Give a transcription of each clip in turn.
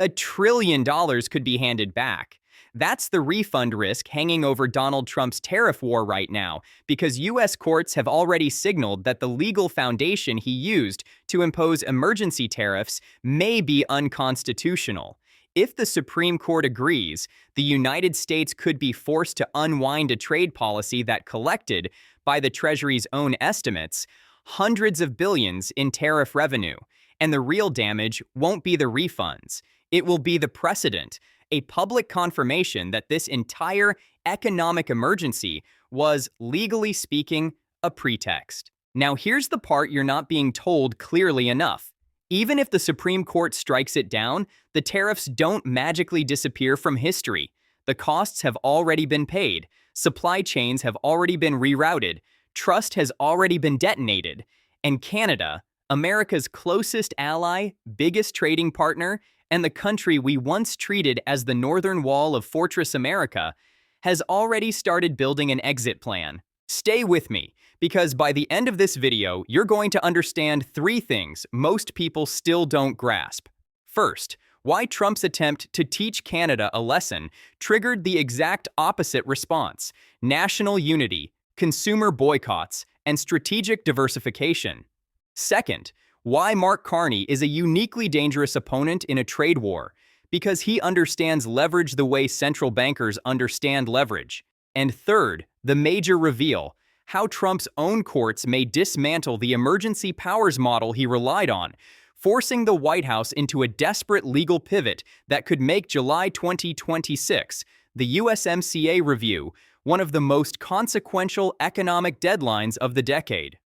$1 trillion could be handed back. That's the refund risk hanging over Donald Trump's tariff war right now, because U.S. courts have already signaled that the legal foundation he used to impose emergency tariffs may be unconstitutional. If the Supreme Court agrees, the United States could be forced to unwind a trade policy that collected, by the Treasury's own estimates, hundreds of billions in tariff revenue. And the real damage won't be the refunds. It will be the precedent, a public confirmation that this entire economic emergency was, legally speaking, a pretext. Now here's the part you're not being told clearly enough. Even if the Supreme Court strikes it down, the tariffs don't magically disappear from history. The costs have already been paid, supply chains have already been rerouted, trust has already been detonated, and Canada, America's closest ally, biggest trading partner, and the country we once treated as the northern wall of Fortress America, has already started building an exit plan. Stay with me, because by the end of this video, you're going to understand 3 things most people still don't grasp. First, why Trump's attempt to teach Canada a lesson triggered the exact opposite response: national unity, consumer boycotts, and strategic diversification. Second, why Mark Carney is a uniquely dangerous opponent in a trade war, because he understands leverage the way central bankers understand leverage. And third, the major reveal: how Trump's own courts may dismantle the emergency powers model he relied on, forcing the White House into a desperate legal pivot that could make July 2026, the USMCA review, one of the most consequential economic deadlines of the decade.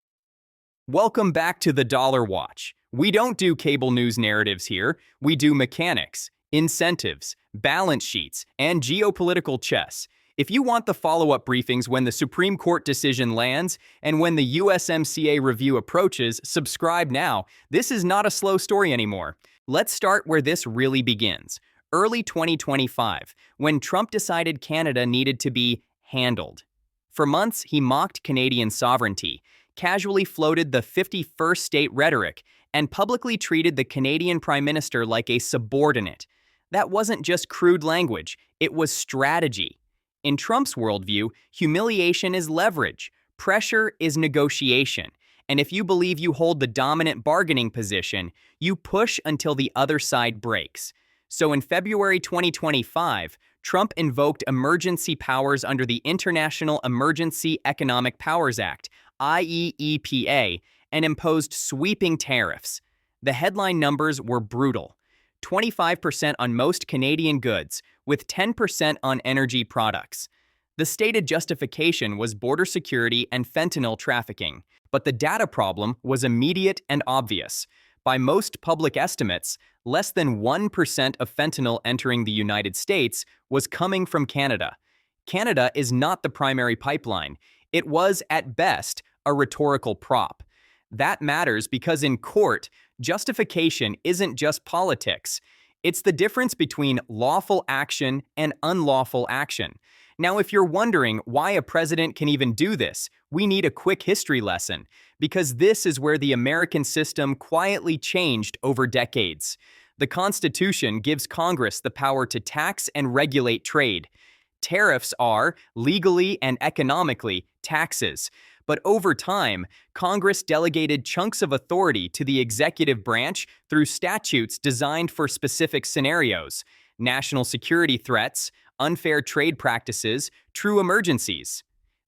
Welcome back to the Dollar Watch. We don't do cable news narratives here. We do mechanics, incentives, balance sheets, and geopolitical chess. If you want the follow-up briefings when the Supreme Court decision lands and when the USMCA review approaches, subscribe now. This is not a slow story anymore. Let's start where this really begins. Early 2025, when Trump decided Canada needed to be handled. For months, he mocked Canadian sovereignty, casually floated the 51st state rhetoric, and publicly treated the Canadian Prime Minister like a subordinate. That wasn't just crude language, it was strategy. In Trump's worldview, humiliation is leverage, pressure is negotiation, and if you believe you hold the dominant bargaining position, you push until the other side breaks. So in February 2025, Trump invoked emergency powers under the International Emergency Economic Powers Act, IEEPA, and imposed sweeping tariffs. The headline numbers were brutal: 25% on most Canadian goods, with 10% on energy products. The stated justification was border security and fentanyl trafficking, but the data problem was immediate and obvious. By most public estimates, less than 1% of fentanyl entering the United States was coming from Canada. Canada is not the primary pipeline. It was, at best, a rhetorical prop. That matters because in court, justification isn't just politics. It's the difference between lawful action and unlawful action. Now, if you're wondering why a president can even do this, we need a quick history lesson, because this is where the American system quietly changed over decades. The Constitution gives Congress the power to tax and regulate trade. Tariffs are, legally and economically, taxes. But over time, Congress delegated chunks of authority to the executive branch through statutes designed for specific scenarios: national security threats, unfair trade practices, true emergencies.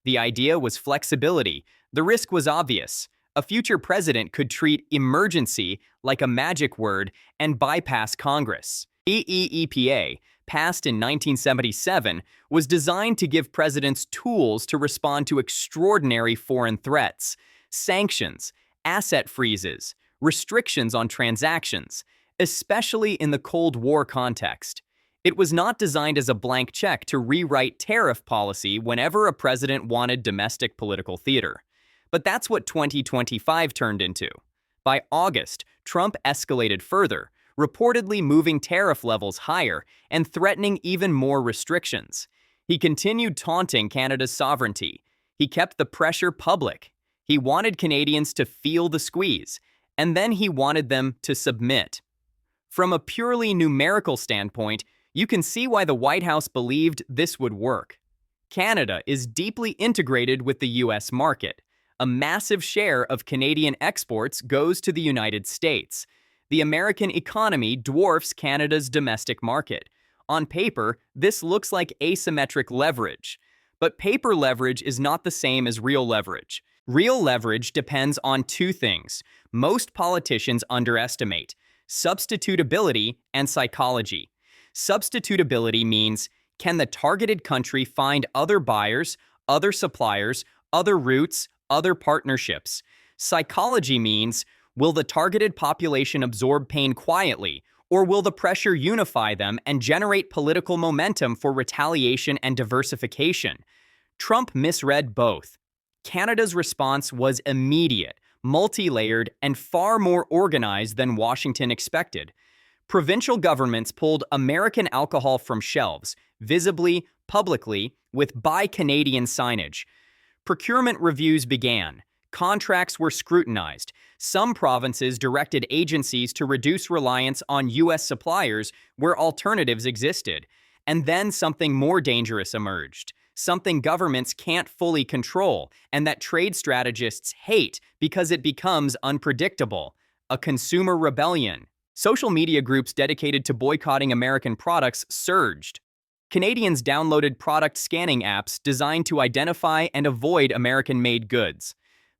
The idea was flexibility. The risk was obvious. A future president could treat emergency like a magic word and bypass Congress. IEEPA, passed in 1977, was designed to give presidents tools to respond to extraordinary foreign threats: sanctions, asset freezes, restrictions on transactions, especially in the Cold War context. It was not designed as a blank check to rewrite tariff policy whenever a president wanted domestic political theater. But that's what 2025 turned into. By August, Trump escalated further, reportedly moving tariff levels higher and threatening even more restrictions. He continued taunting Canada's sovereignty. He kept the pressure public. He wanted Canadians to feel the squeeze, and then he wanted them to submit. From a purely numerical standpoint, you can see why the White House believed this would work. Canada is deeply integrated with the US market. A massive share of Canadian exports goes to the United States. The American economy dwarfs Canada's domestic market. On paper, this looks like asymmetric leverage. But paper leverage is not the same as real leverage. Real leverage depends on two things most politicians underestimate: substitutability and psychology. Substitutability means, can the targeted country find other buyers, other suppliers, other routes, other partnerships? Psychology means, will the targeted population absorb pain quietly, or will the pressure unify them and generate political momentum for retaliation and diversification? Trump misread both. Canada's response was immediate, multi-layered, and far more organized than Washington expected. Provincial governments pulled American alcohol from shelves, visibly, publicly, with Buy Canadian signage. Procurement reviews began. Contracts were scrutinized. Some provinces directed agencies to reduce reliance on U.S. suppliers where alternatives existed. And then something more dangerous emerged. Something governments can't fully control, and that trade strategists hate because it becomes unpredictable: a consumer rebellion. Social media groups dedicated to boycotting American products surged. Canadians downloaded product scanning apps designed to identify and avoid American-made goods.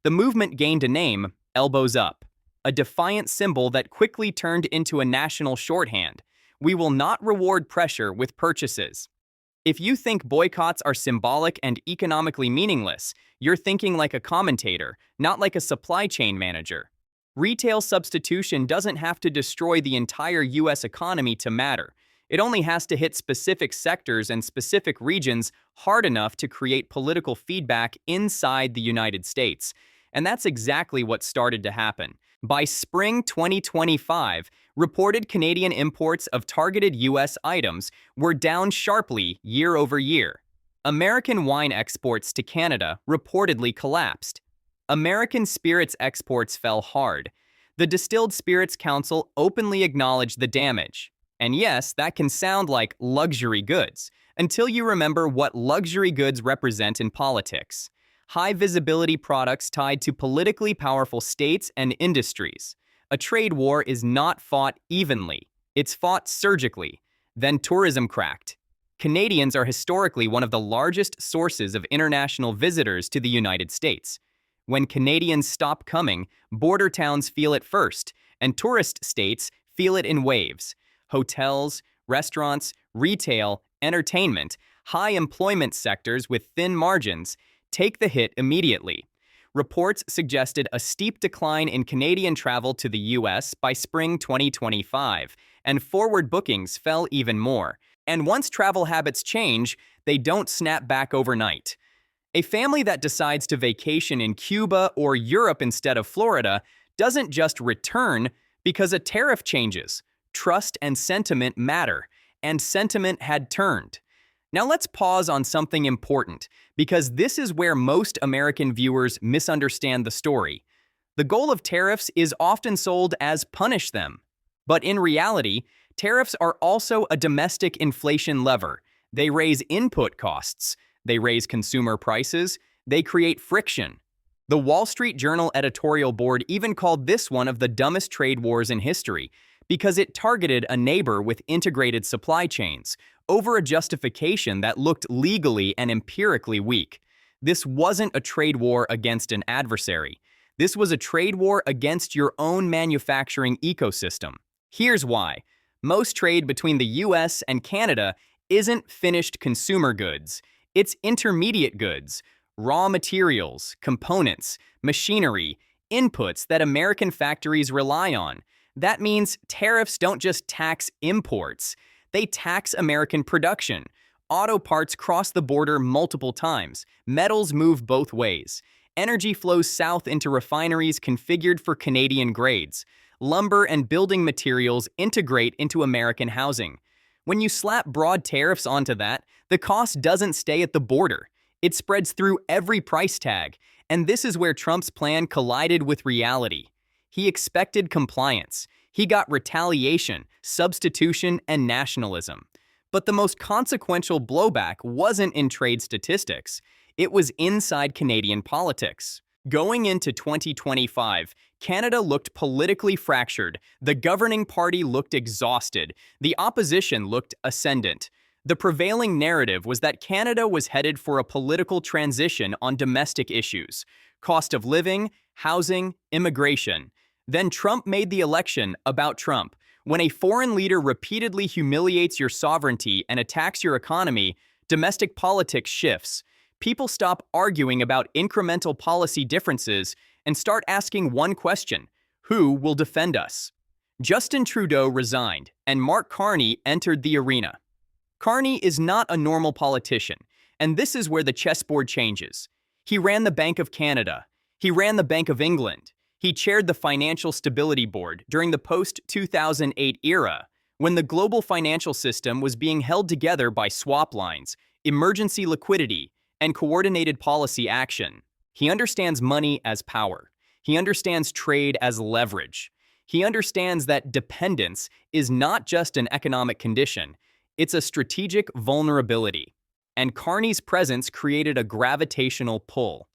The movement gained a name: Elbows Up, a defiant symbol that quickly turned into a national shorthand. We will not reward pressure with purchases. If you think boycotts are symbolic and economically meaningless, you're thinking like a commentator, not like a supply chain manager. Retail substitution doesn't have to destroy the entire U.S. economy to matter. It only has to hit specific sectors and specific regions hard enough to create political feedback inside the United States. And that's exactly what started to happen. By spring 2025, reported Canadian imports of targeted U.S. items were down sharply year over year. American wine exports to Canada reportedly collapsed. American spirits exports fell hard. The Distilled Spirits Council openly acknowledged the damage. And yes, that can sound like luxury goods, until you remember what luxury goods represent in politics: high-visibility products tied to politically powerful states and industries. A trade war is not fought evenly. It's fought surgically. Then tourism cracked. Canadians are historically one of the largest sources of international visitors to the United States. When Canadians stop coming, border towns feel it first, and tourist states feel it in waves. Hotels, restaurants, retail, entertainment, high employment sectors with thin margins take the hit immediately. Reports suggested a steep decline in Canadian travel to the U.S. by spring 2025, and forward bookings fell even more. And once travel habits change, they don't snap back overnight. A family that decides to vacation in Cuba or Europe instead of Florida doesn't just return because a tariff changes. Trust and sentiment matter, and sentiment had turned. Now let's pause on something important, because this is where most American viewers misunderstand the story. The goal of tariffs is often sold as punish them. But in reality, tariffs are also a domestic inflation lever. They raise input costs, they raise consumer prices, they create friction. The Wall Street Journal editorial board even called this one of the dumbest trade wars in history, because it targeted a neighbor with integrated supply chains over a justification that looked legally and empirically weak. This wasn't a trade war against an adversary. This was a trade war against your own manufacturing ecosystem. Here's why. Most trade between the US and Canada isn't finished consumer goods. It's intermediate goods, raw materials, components, machinery, inputs that American factories rely on. That means tariffs don't just tax imports. They tax American production. Auto parts cross the border multiple times. Metals move both ways. Energy flows south into refineries configured for Canadian grades. Lumber and building materials integrate into American housing. When you slap broad tariffs onto that, the cost doesn't stay at the border. It spreads through every price tag. And this is where Trump's plan collided with reality. He expected compliance. He got retaliation, substitution, and nationalism. But the most consequential blowback wasn't in trade statistics. It was inside Canadian politics. Going into 2025, Canada looked politically fractured, the governing party looked exhausted, the opposition looked ascendant. The prevailing narrative was that Canada was headed for a political transition on domestic issues: cost of living, housing, immigration. Then Trump made the election about Trump. When a foreign leader repeatedly humiliates your sovereignty and attacks your economy, domestic politics shifts. People stop arguing about incremental policy differences and start asking one question: who will defend us? Justin Trudeau resigned, and Mark Carney entered the arena. Carney is not a normal politician, and this is where the chessboard changes. He ran the Bank of Canada. He ran the Bank of England. He chaired the Financial Stability Board during the post-2008 era, when the global financial system was being held together by swap lines, emergency liquidity, and coordinated policy action. He understands money as power. He understands trade as leverage. He understands that dependence is not just an economic condition, it's a strategic vulnerability. And Carney's presence created a gravitational pull.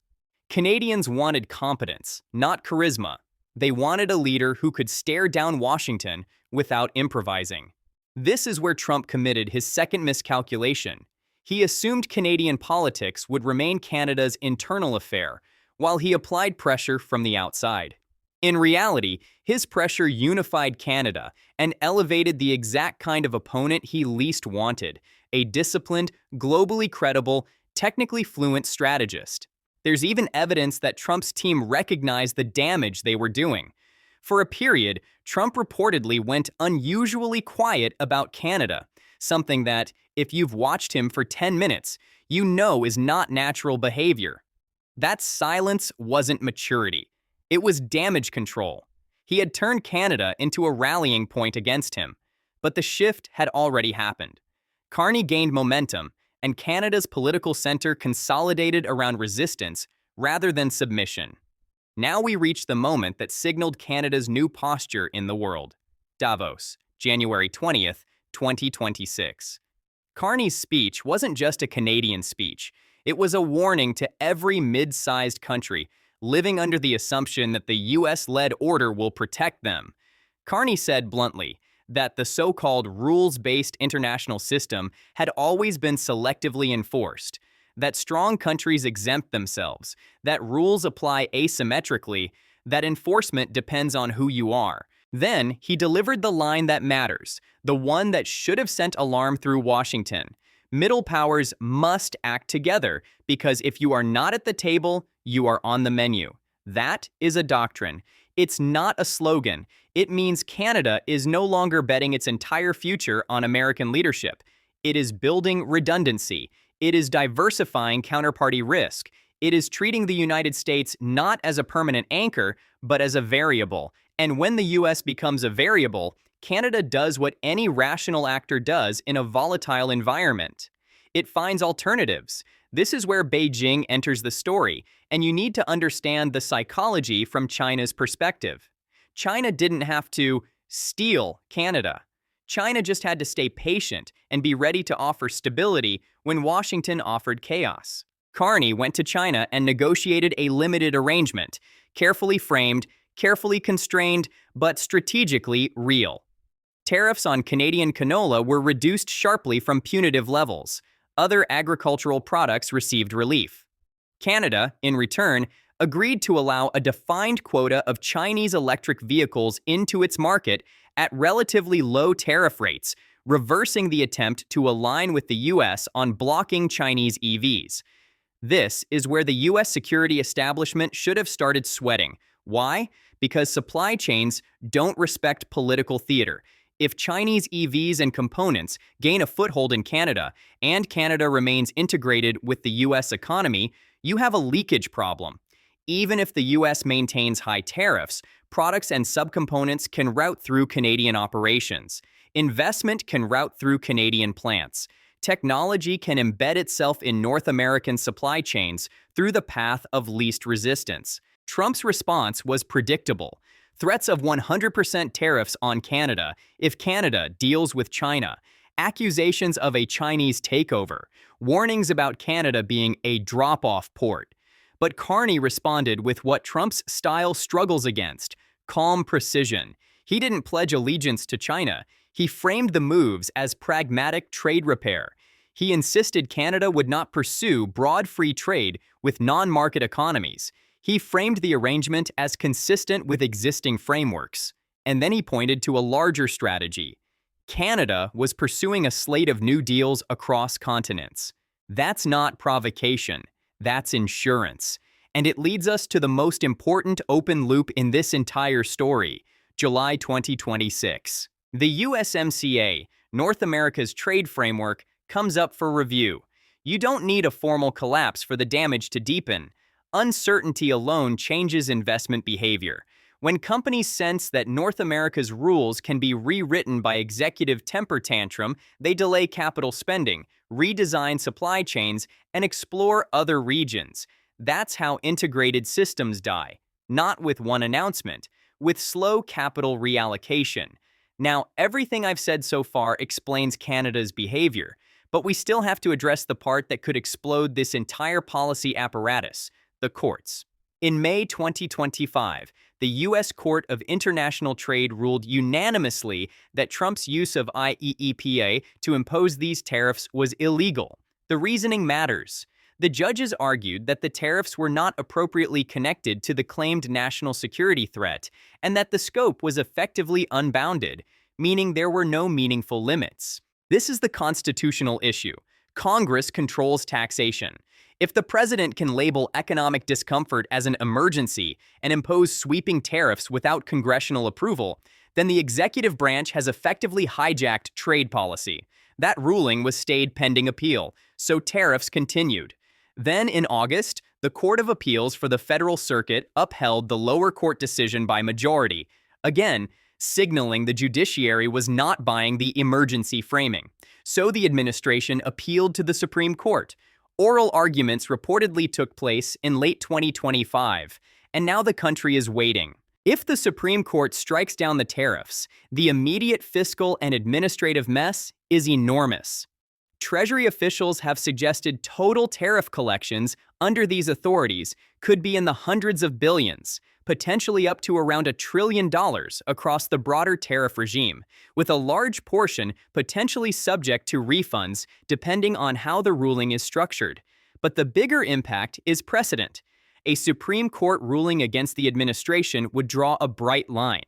Canadians wanted competence, not charisma. They wanted a leader who could stare down Washington without improvising. This is where Trump committed his second miscalculation. He assumed Canadian politics would remain Canada's internal affair, while he applied pressure from the outside. In reality, his pressure unified Canada and elevated the exact kind of opponent he least wanted: a disciplined, globally credible, technically fluent strategist. There's even evidence that Trump's team recognized the damage they were doing. For a period, Trump reportedly went unusually quiet about Canada, something that, if you've watched him for 10 minutes, you know is not natural behavior. That silence wasn't maturity. It was damage control. He had turned Canada into a rallying point against him, but the shift had already happened. Carney gained momentum, and Canada's political center consolidated around resistance rather than submission. Now we reach the moment that signaled Canada's new posture in the world. Davos, January 20th, 2026. Carney's speech wasn't just a Canadian speech. It was a warning to every mid-sized country living under the assumption that the US-led order will protect them. Carney said bluntly that the so-called rules-based international system had always been selectively enforced, that strong countries exempt themselves, that rules apply asymmetrically, that enforcement depends on who you are. Then he delivered the line that matters, the one that should have sent alarm through Washington. Middle powers must act together, because if you are not at the table, you are on the menu. That is a doctrine. It's not a slogan. It means Canada is no longer betting its entire future on American leadership. It is building redundancy. It is diversifying counterparty risk. It is treating the United States not as a permanent anchor, but as a variable. And when the US becomes a variable, Canada does what any rational actor does in a volatile environment. It finds alternatives. This is where Beijing enters the story, and you need to understand the psychology from China's perspective. China didn't have to steal Canada. China just had to stay patient and be ready to offer stability when Washington offered chaos. Carney went to China and negotiated a limited arrangement, carefully framed, carefully constrained, but strategically real. Tariffs on Canadian canola were reduced sharply from punitive levels. Other agricultural products received relief. Canada, in return, agreed to allow a defined quota of Chinese electric vehicles into its market at relatively low tariff rates, reversing the attempt to align with the US on blocking Chinese EVs. This is where the US security establishment should have started sweating. Why? Because supply chains don't respect political theater. If Chinese EVs and components gain a foothold in Canada, and Canada remains integrated with the US economy, you have a leakage problem. Even if the US maintains high tariffs, products and subcomponents can route through Canadian operations. Investment can route through Canadian plants. Technology can embed itself in North American supply chains through the path of least resistance. Trump's response was predictable. threats of 100% tariffs on Canada if Canada deals with China, accusations of a Chinese takeover, warnings about Canada being a drop-off port. But Carney responded with what Trump's style struggles against: calm precision. He didn't pledge allegiance to China. He framed the moves as pragmatic trade repair. He insisted Canada would not pursue broad free trade with non-market economies. He framed the arrangement as consistent with existing frameworks. And then he pointed to a larger strategy. Canada was pursuing a slate of new deals across continents. That's not provocation. That's insurance. And it leads us to the most important open loop in this entire story: July 2026. The USMCA, North America's trade framework, comes up for review. You don't need a formal collapse for the damage to deepen. Uncertainty alone changes investment behavior. When companies sense that North America's rules can be rewritten by executive temper tantrum, they delay capital spending, redesign supply chains, and explore other regions. That's how integrated systems die. Not with one announcement, with slow capital reallocation. Now, everything I've said so far explains Canada's behavior, but we still have to address the part that could explode this entire policy apparatus: the courts. In May 2025, the U.S. Court of International Trade ruled unanimously that Trump's use of IEEPA to impose these tariffs was illegal. The reasoning matters. The judges argued that the tariffs were not appropriately connected to the claimed national security threat, and that the scope was effectively unbounded, meaning there were no meaningful limits. This is the constitutional issue. Congress controls taxation. If the president can label economic discomfort as an emergency and impose sweeping tariffs without congressional approval, then the executive branch has effectively hijacked trade policy. That ruling was stayed pending appeal, so tariffs continued. Then, in August, the Court of Appeals for the Federal Circuit upheld the lower court decision by majority, again, signaling the judiciary was not buying the emergency framing. So the administration appealed to the Supreme Court. Oral arguments reportedly took place in late 2025, and now the country is waiting. If the Supreme Court strikes down the tariffs, the immediate fiscal and administrative mess is enormous. Treasury officials have suggested total tariff collections under these authorities could be in the hundreds of billions, potentially up to around $1 trillion across the broader tariff regime, with a large portion potentially subject to refunds depending on how the ruling is structured. But the bigger impact is precedent. A Supreme Court ruling against the administration would draw a bright line.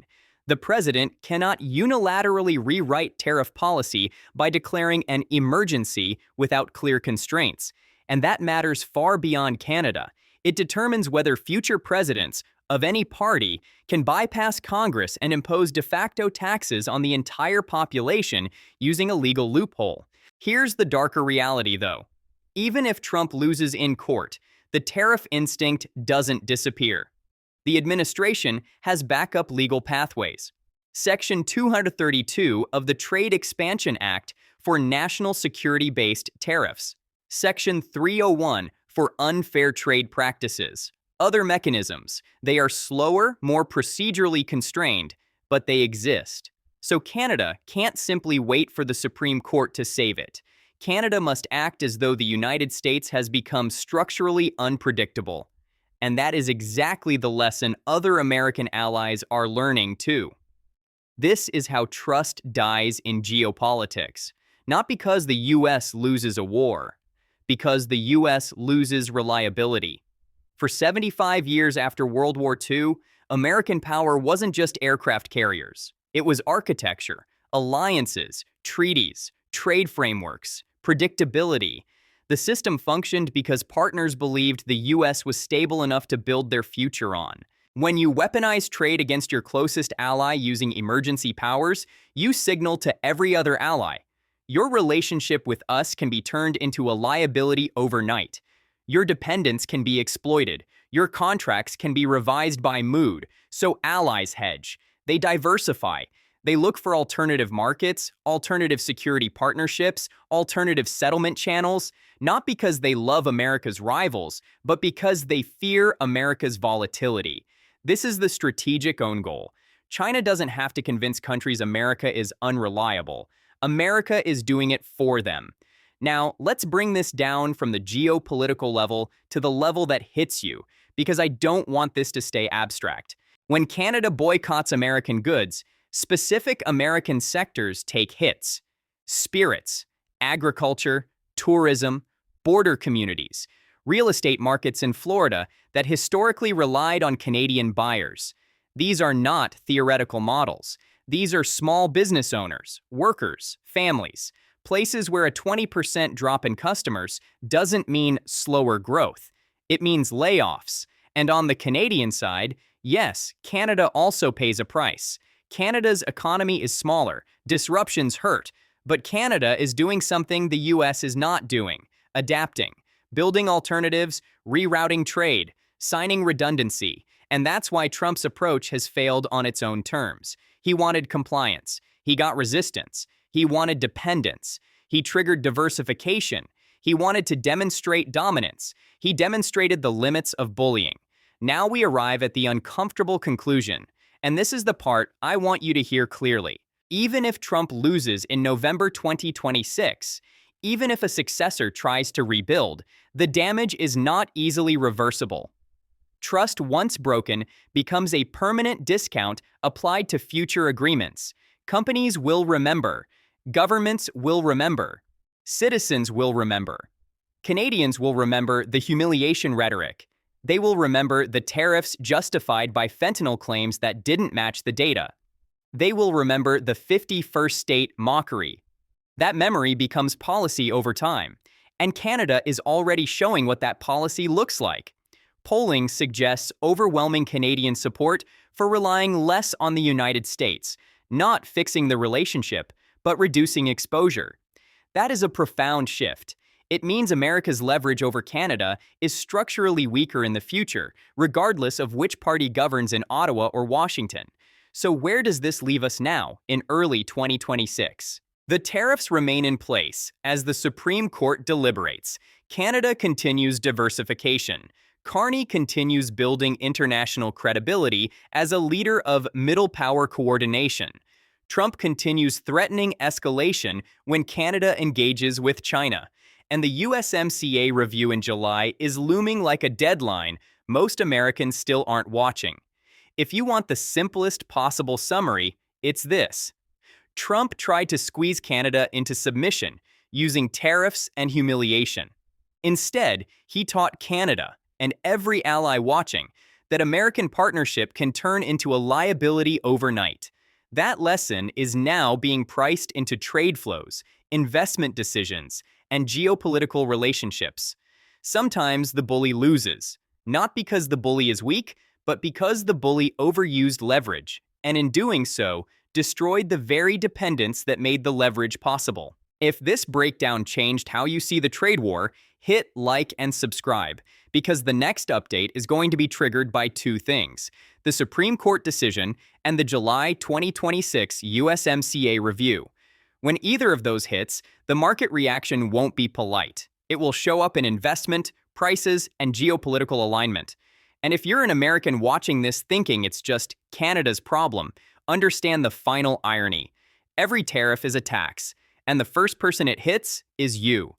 The president cannot unilaterally rewrite tariff policy by declaring an emergency without clear constraints, and that matters far beyond Canada. It determines whether future presidents of any party can bypass Congress and impose de facto taxes on the entire population using a legal loophole. Here's the darker reality, though. Even if Trump loses in court, the tariff instinct doesn't disappear. The administration has backup legal pathways. Section 232 of the Trade Expansion Act for national security-based tariffs. Section 301 for unfair trade practices. Other mechanisms. They are slower, more procedurally constrained, but they exist. So Canada can't simply wait for the Supreme Court to save it. Canada must act as though the United States has become structurally unpredictable. And that is exactly the lesson other American allies are learning too. This is how trust dies in geopolitics. Not because the US loses a war, because the US loses reliability. For 75 years after World War II, American power wasn't just aircraft carriers. It was architecture, alliances, treaties, trade frameworks, predictability. The system functioned because partners believed the US was stable enough to build their future on. When you weaponize trade against your closest ally using emergency powers, you signal to every other ally, your relationship with us can be turned into a liability overnight. Your dependence can be exploited. Your contracts can be revised by mood. So allies hedge. They diversify. They look for alternative markets, alternative security partnerships, alternative settlement channels, not because they love America's rivals, but because they fear America's volatility. This is the strategic own goal. China doesn't have to convince countries America is unreliable. America is doing it for them. Now, let's bring this down from the geopolitical level to the level that hits you, because I don't want this to stay abstract. When Canada boycotts American goods, specific American sectors take hits. Spirits, agriculture, tourism, border communities, real estate markets in Florida that historically relied on Canadian buyers. These are not theoretical models. These are small business owners, workers, families, places where a 20% drop in customers doesn't mean slower growth. It means layoffs. And on the Canadian side, yes, Canada also pays a price. Canada's economy is smaller, disruptions hurt, but Canada is doing something the US is not doing: adapting, building alternatives, rerouting trade, signing redundancy. And that's why Trump's approach has failed on its own terms. He wanted compliance. He got resistance. He wanted dependence. He triggered diversification. He wanted to demonstrate dominance. He demonstrated the limits of bullying. Now we arrive at the uncomfortable conclusion, and this is the part I want you to hear clearly. Even if Trump loses in November 2026, even if a successor tries to rebuild, the damage is not easily reversible. Trust once broken becomes a permanent discount applied to future agreements. Companies will remember. Governments will remember. Citizens will remember. Canadians will remember the humiliation rhetoric. They will remember the tariffs justified by fentanyl claims that didn't match the data. They will remember the 51st state mockery. That memory becomes policy over time, and Canada is already showing what that policy looks like. Polling suggests overwhelming Canadian support for relying less on the United States, not fixing the relationship, but reducing exposure. That is a profound shift. It means America's leverage over Canada is structurally weaker in the future, regardless of which party governs in Ottawa or Washington. So where does this leave us now, in early 2026? The tariffs remain in place as the Supreme Court deliberates. Canada continues diversification. Carney continues building international credibility as a leader of middle power coordination. Trump continues threatening escalation when Canada engages with China. And the USMCA review in July is looming like a deadline most Americans still aren't watching. If you want the simplest possible summary, it's this. Trump tried to squeeze Canada into submission using tariffs and humiliation. Instead, he taught Canada, and every ally watching, that American partnership can turn into a liability overnight. That lesson is now being priced into trade flows, investment decisions, and geopolitical relationships. Sometimes the bully loses, not because the bully is weak, but because the bully overused leverage, and in doing so, destroyed the very dependence that made the leverage possible. If this breakdown changed how you see the trade war, hit like and subscribe, because the next update is going to be triggered by two things: the Supreme Court decision and the July 2026 USMCA review. When either of those hits, the market reaction won't be polite. It will show up in investment, prices, and geopolitical alignment. And if you're an American watching this thinking it's just Canada's problem, understand the final irony. Every tariff is a tax, and the first person it hits is you.